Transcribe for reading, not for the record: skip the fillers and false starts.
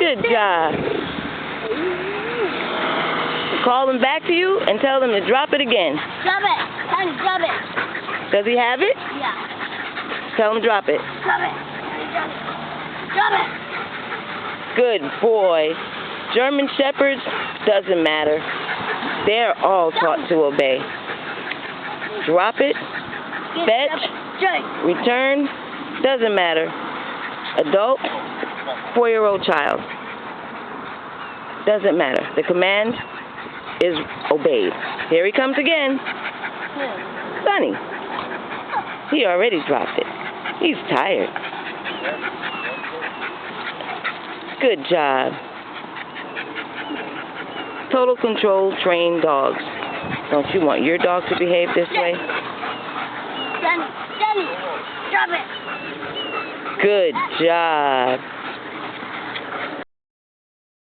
Good job. Call him back to you and tell him to drop it again. Drop it. Honey, drop it. Does he have it? Yeah. Tell him to drop it. Drop it. Honey, drop it. Drop it. Good boy. German Shepherds, doesn't matter. They're all taught to obey. Drop it, fetch, return, doesn't matter. Adult, 4-year-old child, doesn't matter. The command is obeyed. Here he comes again. Sonny. He already dropped it. He's tired. Good job. Total control trained dogs. Don't you want your dog to behave this way? Sonny, drop it. Good job.